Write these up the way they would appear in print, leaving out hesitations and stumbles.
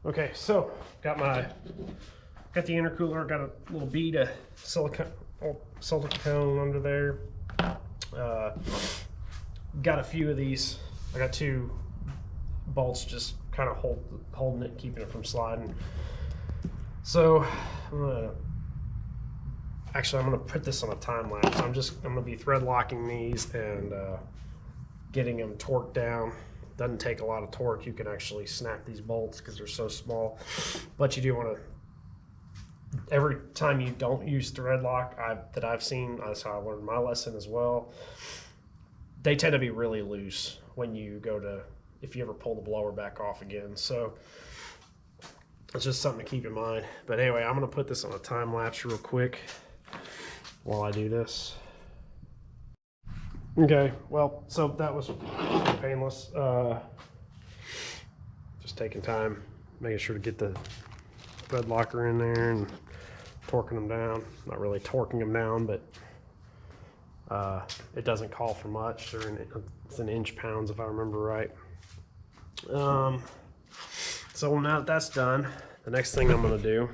Okay, so got the intercooler, got a little bead of silicone under there. Got a few of these. I got 2 bolts just kind of holding it, keeping it from sliding. So I'm gonna put this on a time lapse. I'm gonna be thread locking these and getting them torqued down. Doesn't take a lot of torque. You can actually snap these bolts because they're so small, but you do want to, every time you don't use thread lock that I've seen, that's how I learned my lesson as well, they tend to be really loose when you go to, if you ever pull the blower back off again. So it's just something to keep in mind. But anyway, I'm going to put this on a time lapse real quick while I do this. Okay, well, so that was painless. Just taking time, making sure to get the thread locker in there and torquing them down. Not really torquing them down, but it doesn't call for much. It's in inch pounds if I remember right. So now that that's done, the next thing I'm going to do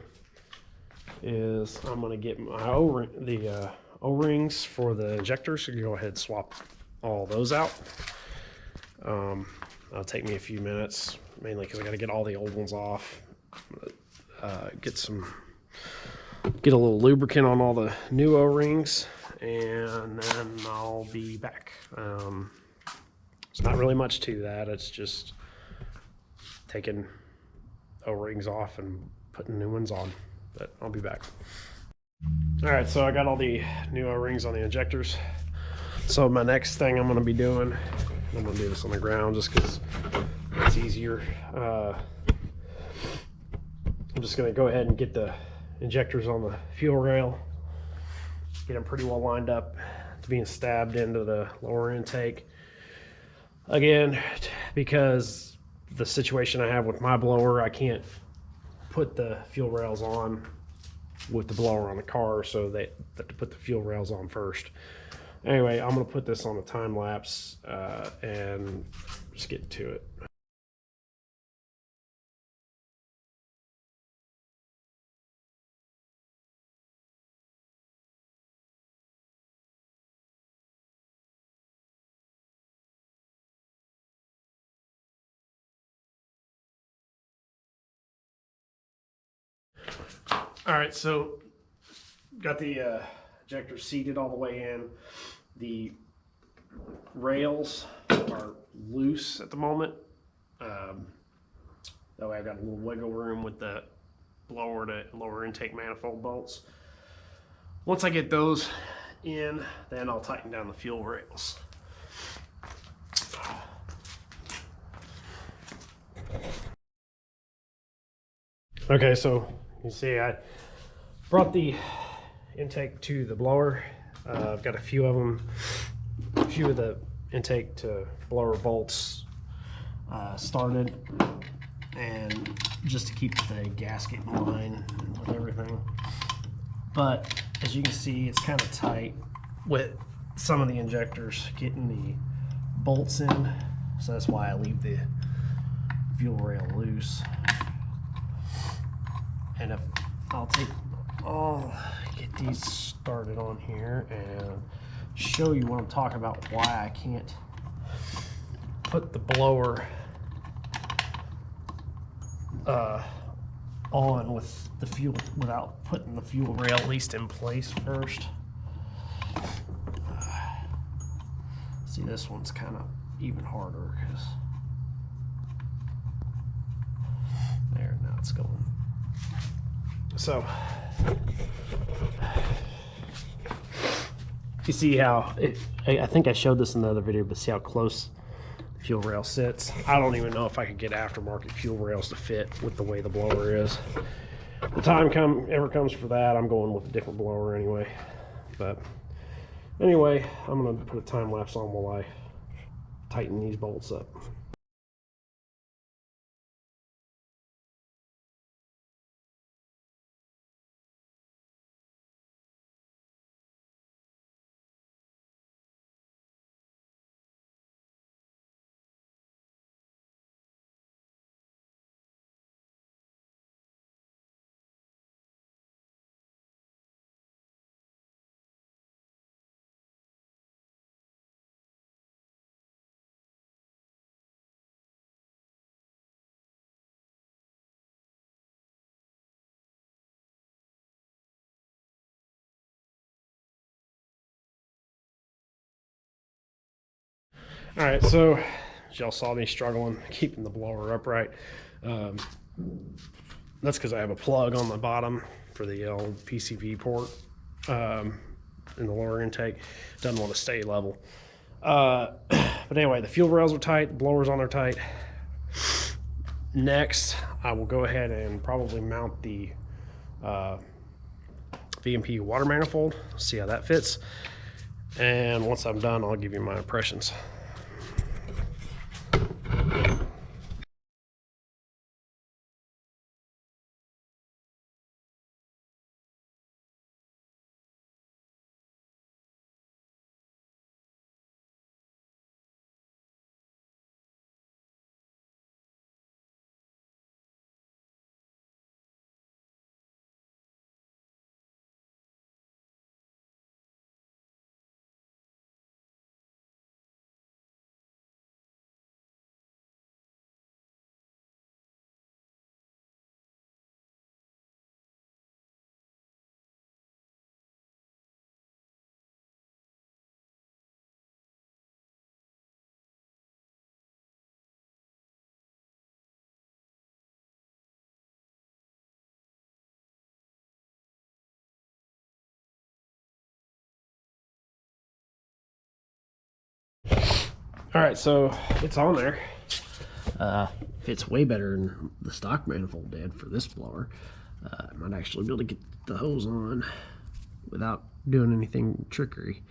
is I'm going to get my O-rings for the injectors. So you go ahead and swap all those out. That'll take me a few minutes, mainly because I got to get all the old ones off. Get a little lubricant on all the new O-rings, and then I'll be back. It's not really much to that. It's just taking O-rings off and putting new ones on, but I'll be back. All right, so I got all the new O-rings on the injectors. So my next thing I'm going to be doing, I'm going to do this on the ground just because it's easier. I'm just going to go ahead and get the injectors on the fuel rail, get them pretty well lined up to being stabbed into the lower intake. Again, because the situation I have with my blower, I can't put the fuel rails on with the blower on the car, so they have to put the fuel rails on first. Anyway, I'm going to put this on a time lapse and just get to it. All right, so got the injector seated all the way in. The rails are loose at the moment. That way I've got a little wiggle room with the blower to lower intake manifold bolts. Once I get those in, then I'll tighten down the fuel rails. Okay, so you see I brought the intake to the blower. I've got a few of them, a few of the intake to blower bolts started, and just to keep the gasket in line with everything. But as you can see, it's kind of tight with some of the injectors getting the bolts in, so that's why I leave the fuel rail loose. And if I'll get these started on here and show you what I'm talking about, why I can't put the blower on with the fuel without putting the fuel rail at least in place first. See, this one's kind of even harder because there, now it's going. So you see how I think I showed this in the other video, but see how close the fuel rail sits. I don't even know if I could get aftermarket fuel rails to fit with the way the blower is. The time ever comes for that, I'm going with a different blower anyway. But anyway, I'm gonna put a time lapse on while I tighten these bolts up. All right, so as y'all saw me struggling keeping the blower upright. That's because I have a plug on the bottom for the old PCV port in the lower intake. Doesn't want to stay level. But anyway, the fuel rails are tight, the blower's on there tight. Next, I will go ahead and probably mount the VMP water manifold, see how that fits. And once I'm done, I'll give you my impressions. All right, so it's on there. Fits way better than the stock manifold did for this blower. I might actually be able to get the hose on without doing anything trickery.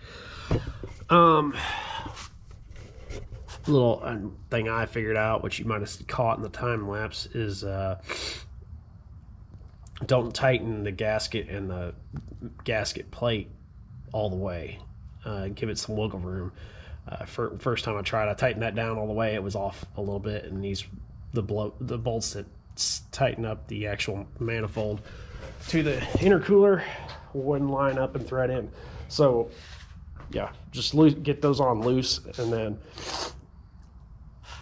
Little thing I figured out, which you might have caught in the time lapse, is don't tighten the gasket and the gasket plate all the way. Give it some wiggle room. First time I tried, I tightened that down all the way. It was off a little bit, and the bolts that tighten up the actual manifold to the intercooler wouldn't line up and thread in. So yeah, just get those on loose, and then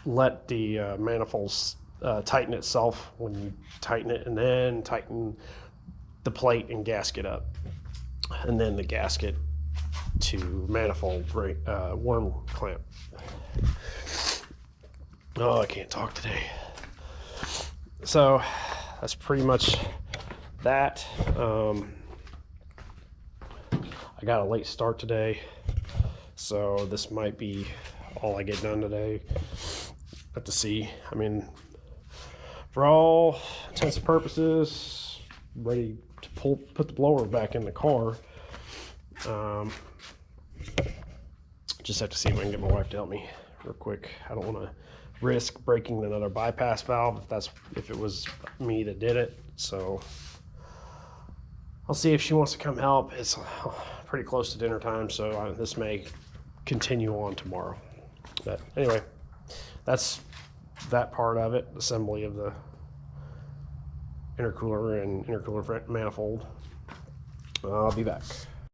let the manifolds tighten itself when you tighten it, and then tighten the plate and gasket up, and then the gasket to manifold worm clamp. Oh, I can't talk today. So that's pretty much that. I got a late start today, so this might be all I get done today. Have to see. I mean, for all intents and purposes, ready to put the blower back in the car. Just have to see if I can get my wife to help me real quick. I don't want to risk breaking another bypass valve if it was me that did it. So I'll see if she wants to come help. It's pretty close to dinner time, so this may continue on tomorrow. But anyway, that's that part of it, assembly of the intercooler and intercooler manifold. I'll be back.